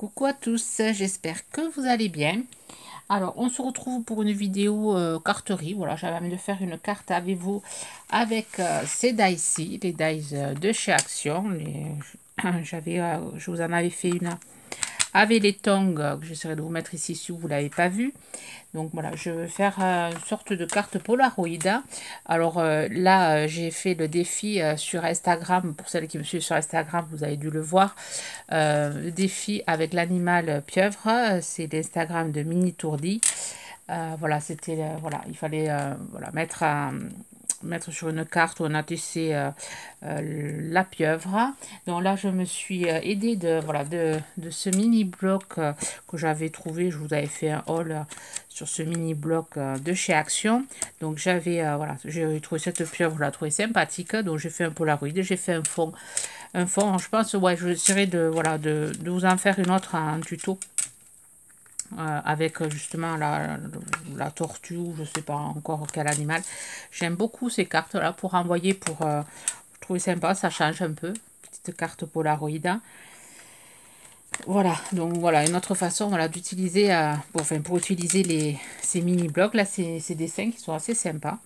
Coucou à tous, j'espère que vous allez bien. Alors, on se retrouve pour une vidéo carterie. Voilà, j'avais envie de faire une carte avec vous avec ces die-ci, les dies de chez Action. Je vous en avais fait une avec les tongs que j'essaierai de vous mettre ici si vous ne l'avez pas vu. Donc voilà, je vais faire une sorte de carte Polaroid. Alors là, j'ai fait le défi sur Instagram. Pour celles qui me suivent sur Instagram, vous avez dû le voir. Le défi avec l'animal pieuvre, c'est l'Instagram de Mini Tourdi. Voilà, c'était voilà, il fallait voilà, mettre sur une carte où on a tissé la pieuvre. Donc là, je me suis aidée voilà, de ce mini bloc que j'avais trouvé. Je vous avais fait un haul sur ce mini bloc de chez Action. Donc j'avais voilà, j'ai trouvé cette pieuvre, je la trouvée sympathique. Donc j'ai fait un Polaroid, j'ai fait un fond. Je pense, ouais, je essaierai de voilà de vous en faire une autre en tuto. Avec justement la tortue ou je sais pas encore quel animal. J'aime beaucoup ces cartes là pour envoyer, pour je trouve sympa, ça change un peu. Petite carte Polaroid. Voilà, donc voilà une autre façon voilà, d'utiliser pour utiliser ces mini blocs là, ces dessins qui sont assez sympas.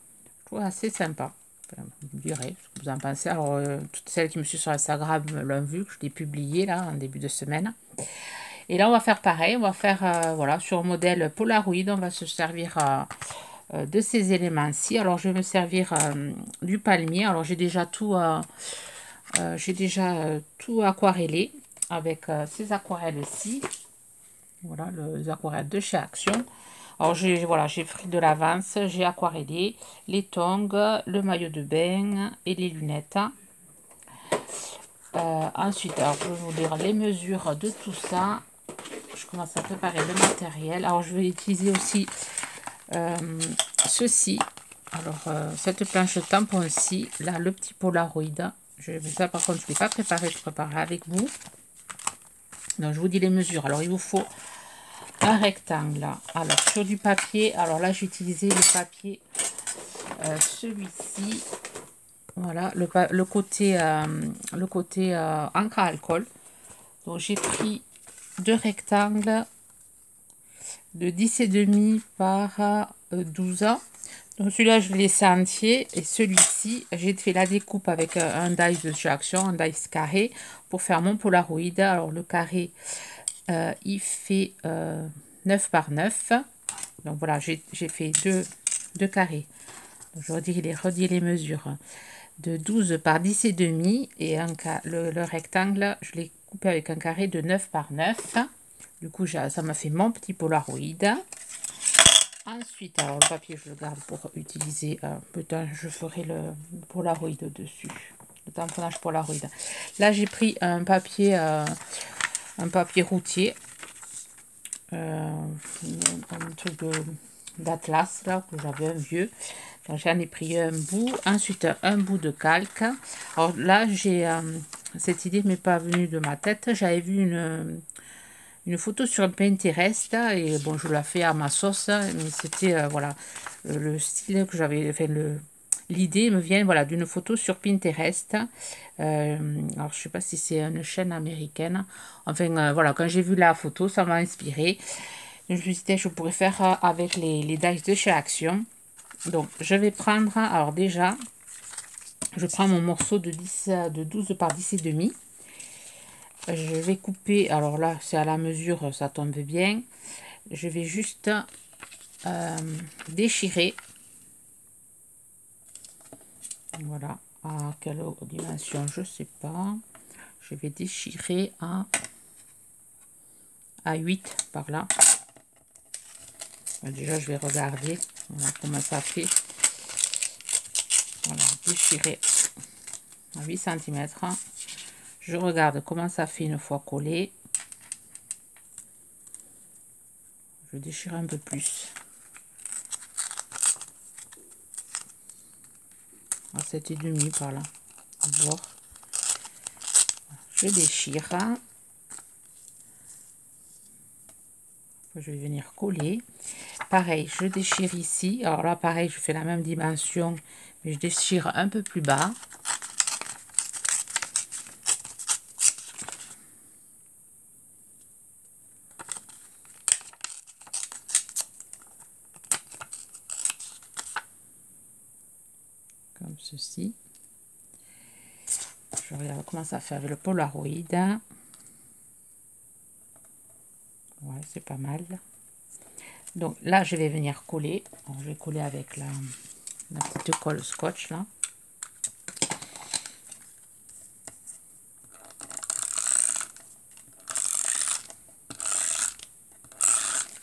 Je trouve assez sympa. Enfin, vous me direz ce que vous en pensez. Alors toutes celles qui me suivent sur Instagram l'ont vu, que je l'ai publié là en début de semaine. Et là, on va faire pareil. On va faire, voilà, sur un modèle Polaroid, on va se servir de ces éléments-ci. Alors, je vais me servir du palmier. Alors, j'ai déjà tout aquarellé avec ces aquarelles-ci. Voilà, les aquarelles de chez Action. Alors, j'ai pris de l'avance, j'ai aquarellé les tongs, le maillot de bain et les lunettes. Ensuite, alors, je vais vous dire les mesures de tout ça. Je commence à préparer le matériel. Alors, je vais utiliser aussi ceci. Alors, cette planche tampon-ci, là, le petit Polaroid. Ça, par contre, je ne l'ai pas préparé, je préparerai avec vous. Donc, je vous dis les mesures. Alors, il vous faut un rectangle. Là. Alors, sur du papier, alors là, j'ai utilisé le papier, celui-ci. Voilà, le côté encre à alcool. Donc, j'ai pris deux rectangles de 10,5 par 12 ans. Donc celui-là, je l'ai laissé entier. Et celui-ci, j'ai fait la découpe avec un die de chez Action, un die carré, pour faire mon Polaroid. Alors le carré, il fait 9 par 9. Donc voilà, j'ai fait deux carrés. Donc, je redis les mesures. De 12 par 10,5. Et le rectangle, je l'ai coupé avec un carré de 9 par 9. Du coup, ça m'a fait mon petit Polaroid. Ensuite, alors le papier, je le garde pour utiliser. Peut-être je ferai le Polaroid dessus. Le tamponnage Polaroid. Là, j'ai pris un papier routier. Un truc d'Atlas, là, que j'avais un vieux. Donc, j'en ai pris un bout. Ensuite, un bout de calque. Alors là, cette idée ne m'est pas venue de ma tête. J'avais vu une photo sur Pinterest et bon, je la fais à ma sauce, mais c'était voilà le style que j'avais fait. L'idée me vient voilà d'une photo sur Pinterest. Alors je sais pas si c'est une chaîne américaine. Enfin voilà, quand j'ai vu la photo, ça m'a inspiré. Je me suis dit je pourrais faire avec les dies de chez Action. Donc je vais prendre, alors déjà je prends mon morceau de 12 par 10,5. Je vais couper, alors là c'est à la mesure, ça tombe bien. Je vais juste déchirer. Voilà, à quelle dimension, je sais pas. Je vais déchirer à 8 par là. Déjà je vais regarder voilà, comment ça fait. Voilà, déchirer à 8 cm. Je regarde comment ça fait une fois collé. Je déchire un peu plus. À 7,5 par là. Voir. Je déchire. Je vais venir coller. Pareil, je déchire ici. Alors là, pareil, je fais la même dimension, mais je déchire un peu plus bas. ceci. Je regarde comment ça fait avec le Polaroid. Ouais, c'est pas mal. Donc là, je vais venir coller. Alors, je vais coller avec la petite colle scotch là.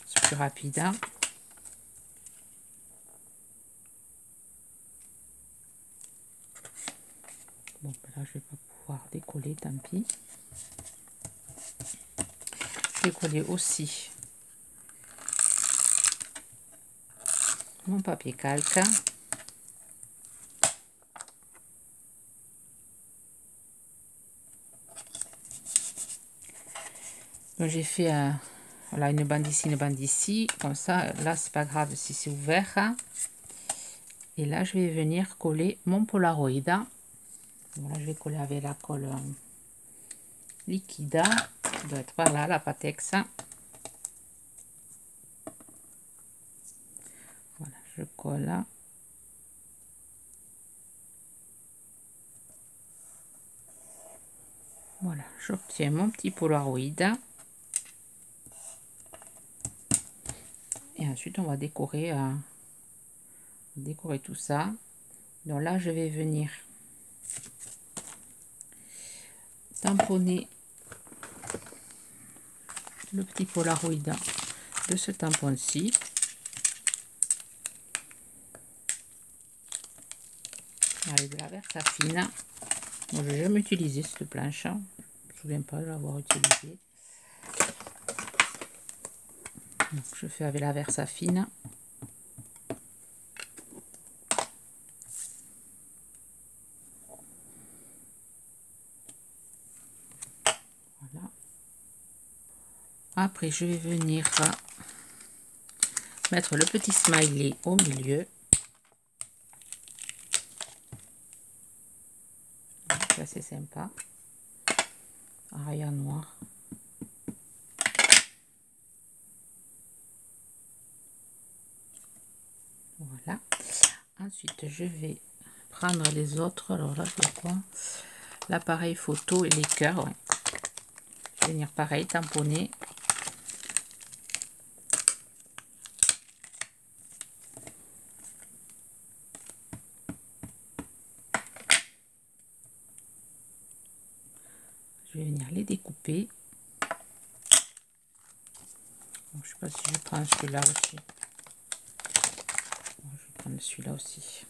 C'est plus rapide. Hein. Bon, là, je vais pas pouvoir décoller, tant pis. Je vais coller aussi mon papier calque. Donc j'ai fait voilà, une bande ici, comme ça, là c'est pas grave si c'est ouvert. Et là je vais venir coller mon Polaroid. Voilà, je vais coller avec la colle liquide, ça doit être par là, la Patex. Voilà, je colle. Voilà, j'obtiens mon petit Polaroid. Et ensuite, on va décorer, tout ça. Donc là, je vais venir tamponner le petit Polaroid de ce tampon-ci. Avec de la Versafine. Moi, je n'ai jamais utilisé cette planche. Je ne me souviens pas de l'avoir utilisée. Donc, je fais avec la Versafine. Voilà. Après, je vais venir mettre le petit smiley au milieu. C'est assez sympa. Un rayon noir. Voilà. Ensuite, je vais prendre les autres. Alors là, c'est quoi? L'appareil photo et les cœurs. Ouais. Je vais venir pareil, tamponner. Je vais venir les découper. Bon, je ne sais pas si je prends celui-là aussi. Bon, je vais prendre celui-là aussi.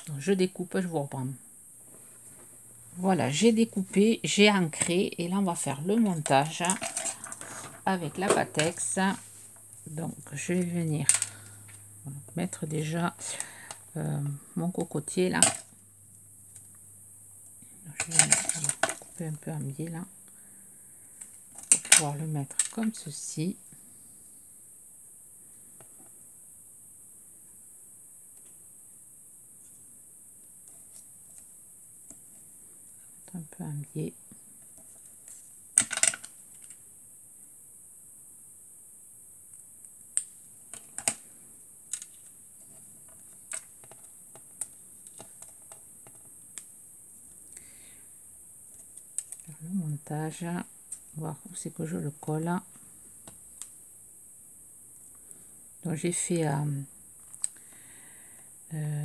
Donc, je découpe, je vous reprends. Voilà, j'ai découpé, j'ai ancré et là on va faire le montage avec la Patex. Donc je vais venir mettre déjà mon cocotier là. Je vais couper un peu en biais là pour pouvoir le mettre comme ceci. Un peu en biais. Le montage, voir où c'est que je le colle. Donc j'ai fait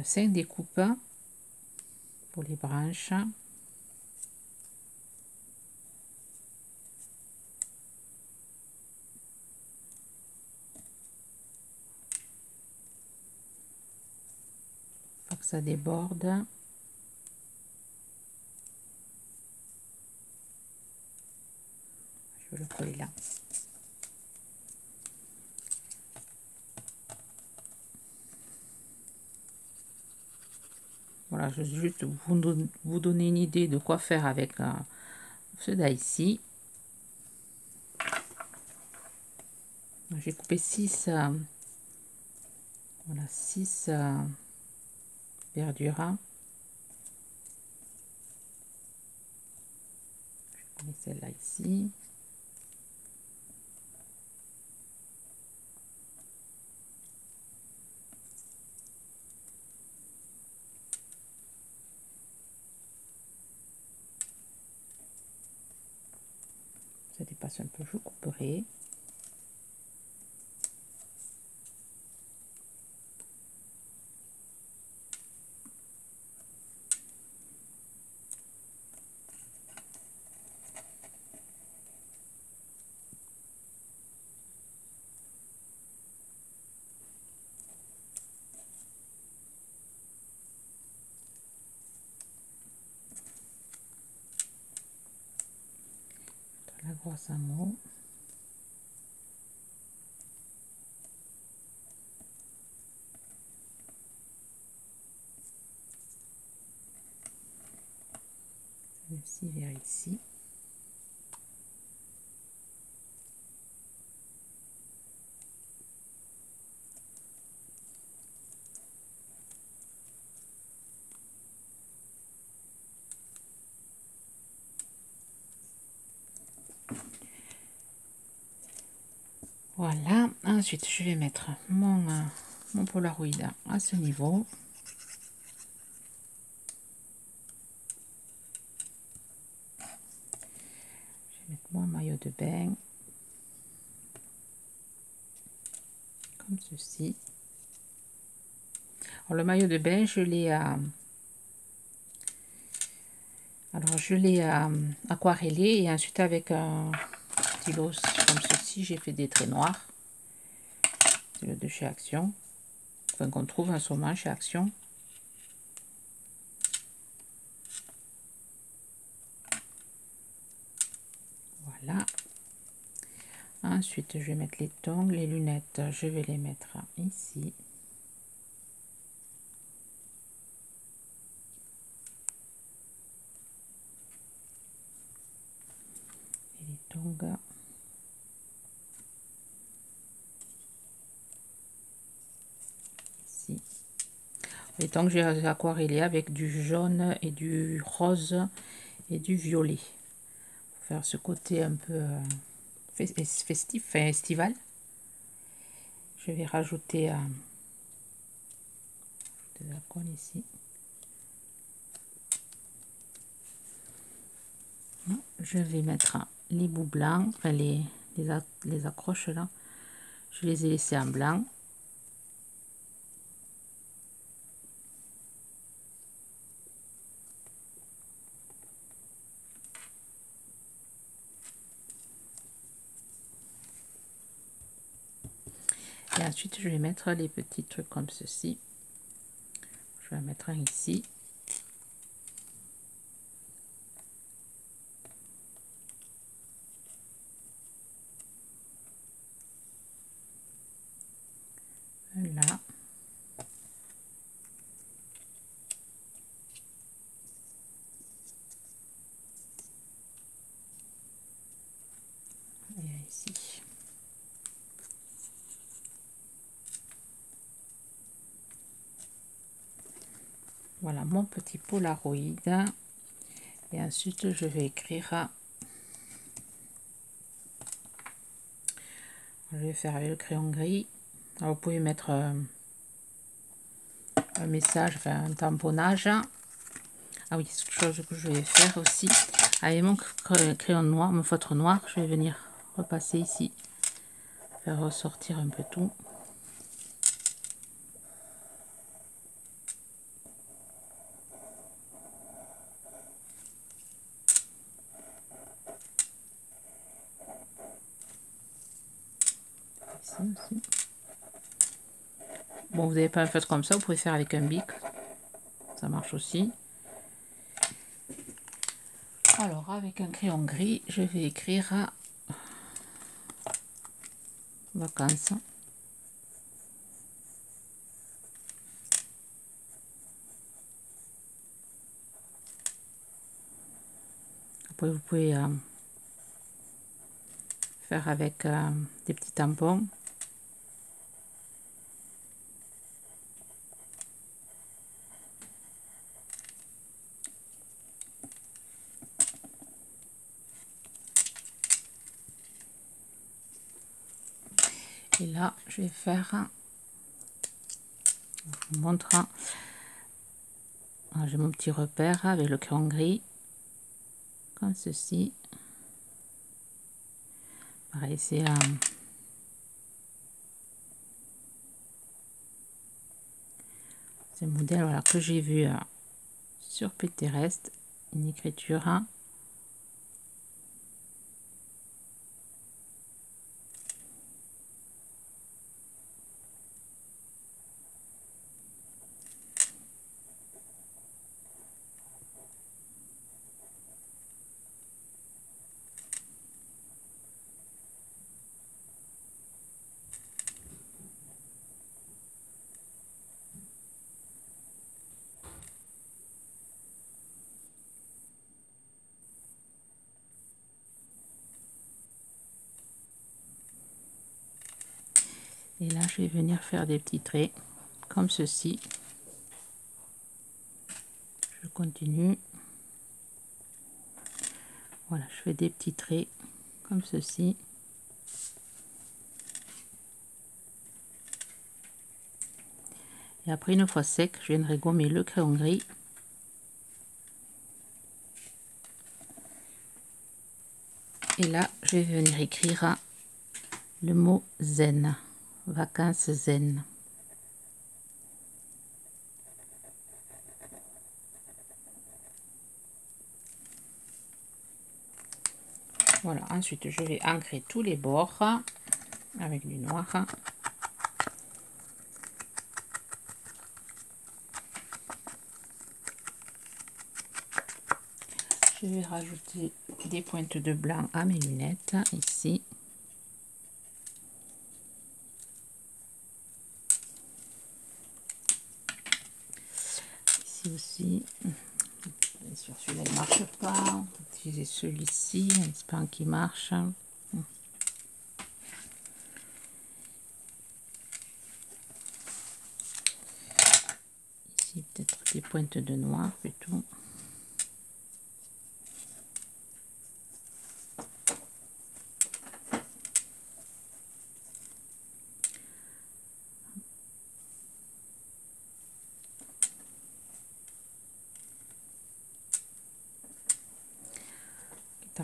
5 découpes pour les branches. Pas que ça déborde. Je vais le coller là. Voilà, je vais juste vous donner une idée de quoi faire avec ce ici. J'ai coupé 6 voilà, 6 verdures. Je vais celle-là ici. dépasse un peu, je couperai. La grosse amour. Celle-ci vers ici. Voilà, ensuite je vais mettre mon Polaroid à ce niveau. Je vais mettre mon maillot de bain, comme ceci. Alors, le maillot de bain, je l'ai aquarellé et ensuite avec un stylo comme ceci, j'ai fait des traits noirs. C'est le de chez Action, enfin, qu'on trouve en ce moment chez Action. Voilà. Ensuite, je vais mettre les tongs, les lunettes, je vais les mettre ici. Et les tongs ici. Les tongs, j'ai aquarellé avec du jaune et du rose et du violet. Pour faire ce côté un peu festif, enfin estival. Je vais rajouter de la colle ici. Je vais mettre les bouts blancs, enfin les accroches là. Je les ai laissés en blanc. Et ensuite, je vais mettre les petits trucs comme ceci. Je vais en mettre un ici. Là. Et ici. Voilà mon petit Polaroid. Et ensuite, je vais écrire. Je vais faire avec le crayon gris. Alors, vous pouvez mettre un message, enfin un tamponnage. Ah oui, quelque chose que je vais faire aussi. Avec mon crayon noir, mon feutre noir, je vais venir repasser ici. Faire ressortir un peu tout. Ici aussi. Bon, vous n'avez pas un feutre comme ça, vous pouvez faire avec un bic. Ça marche aussi. Alors, avec un crayon gris, je vais écrire vacances. Après, vous pouvez faire avec des petits tampons. Et là, je vais faire, je vous montre, j'ai mon petit repère avec le crayon gris, comme ceci. Pareil, c'est un modèle voilà, que j'ai vu sur Pinterest, une écriture. Et là, je vais venir faire des petits traits comme ceci. Je continue. Voilà, je fais des petits traits comme ceci. Et après, une fois sec, je viendrai gommer le crayon gris. Et là, je vais venir écrire le mot zen, vacances zen. Voilà, ensuite je vais ancrer tous les bords avec du noir. Je vais rajouter des pointes de blanc à mes lunettes ici. Ici aussi. Bien sûr, celui-là ne marche pas. On peut utiliser celui-ci, en espérant qu'il marche. Ici, peut-être des pointes de noir plutôt.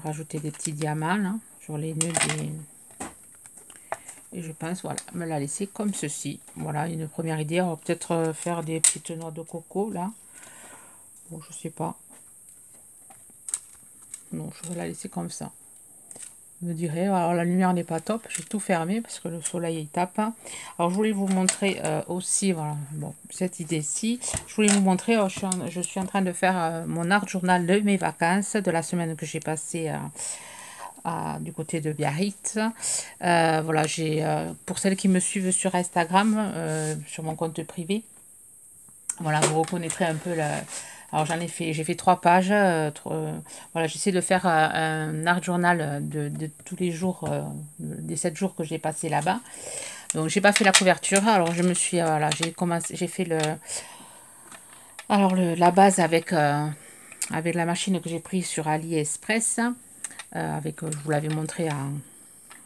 Rajouter des petits diamants là, sur les nœuds et je pense voilà me la laisser comme ceci. Voilà une première idée. On va peut-être faire des petites noix de coco là. Bon, je sais pas, non, je vais la laisser comme ça. Vous me direz, alors la lumière n'est pas top, j'ai tout fermé parce que le soleil il tape. Alors je voulais vous montrer aussi, voilà, bon, cette idée-ci, je voulais vous montrer, je suis en train de faire mon art journal de mes vacances, de la semaine que j'ai passée du côté de Biarritz. Voilà, j'ai pour celles qui me suivent sur Instagram, sur mon compte privé, voilà, vous reconnaîtrez un peu la... Alors j'ai fait 3 pages. Voilà, j'essaie de faire un art journal de tous les jours, des 7 jours que j'ai passé là-bas. Donc j'ai pas fait la couverture. Alors je me suis, voilà, j'ai fait la base avec la machine que j'ai prise sur AliExpress, je vous l'avais montré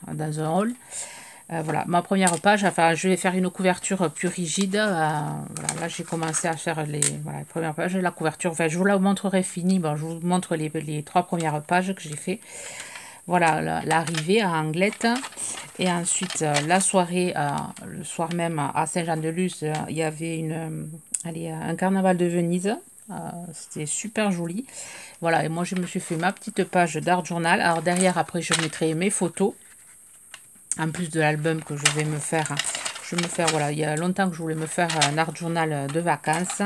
dans un haul. Voilà, ma première page, enfin, je vais faire une couverture plus rigide. Voilà, là, j'ai commencé à faire les premières pages de la couverture. Enfin, je vous la montrerai finie. Bon, je vous montre les 3 premières pages que j'ai fait. Voilà, l'arrivée à Anglette. Et ensuite, la soirée, le soir même à Saint-Jean-de-Luz, il y avait un carnaval de Venise. C'était super joli. Voilà, et moi, je me suis fait ma petite page d'art journal. Alors, derrière, après, je mettrai mes photos. En plus de l'album que je vais me faire, voilà, il y a longtemps que je voulais me faire un art journal de vacances,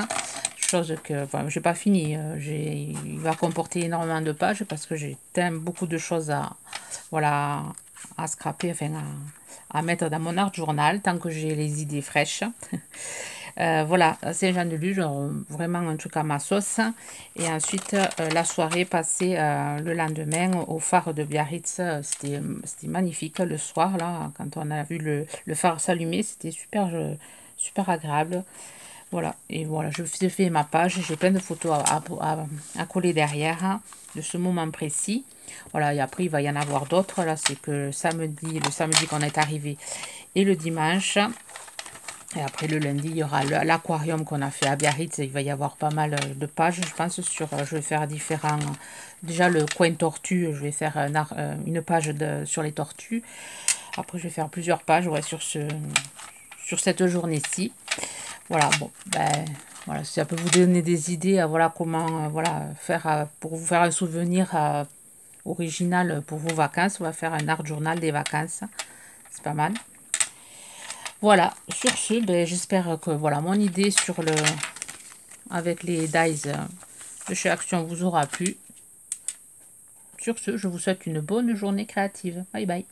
chose que, enfin, j'ai pas fini, il va comporter énormément de pages parce que j'ai beaucoup de choses voilà, à scraper, enfin, à mettre dans mon art journal tant que j'ai les idées fraîches. Voilà, Saint-Jean-de-Luz, vraiment un truc à ma sauce. Et ensuite, la soirée passée le lendemain au phare de Biarritz, c'était magnifique le soir, là, quand on a vu le phare s'allumer, c'était super agréable. Voilà, et voilà, je fais ma page, j'ai plein de photos à coller derrière de ce moment précis. Voilà, et après, il va y en avoir d'autres, là, c'est que le samedi qu'on est arrivé, et le dimanche. Et après le lundi, il y aura l'aquarium qu'on a fait à Biarritz. Il va y avoir pas mal de pages, je pense, sur... je vais faire différents... Déjà le coin tortue, je vais faire une page sur les tortues. Après, je vais faire plusieurs pages, ouais, sur cette journée-ci. Voilà, bon, ben... Voilà, si ça peut vous donner des idées, voilà, comment voilà, faire pour vous faire un souvenir original pour vos vacances. On va faire un art journal des vacances. C'est pas mal. Voilà, sur ce, ben, j'espère que voilà mon idée sur le avec les dies de chez Action vous aura plu. Sur ce, je vous souhaite une bonne journée créative. Bye bye.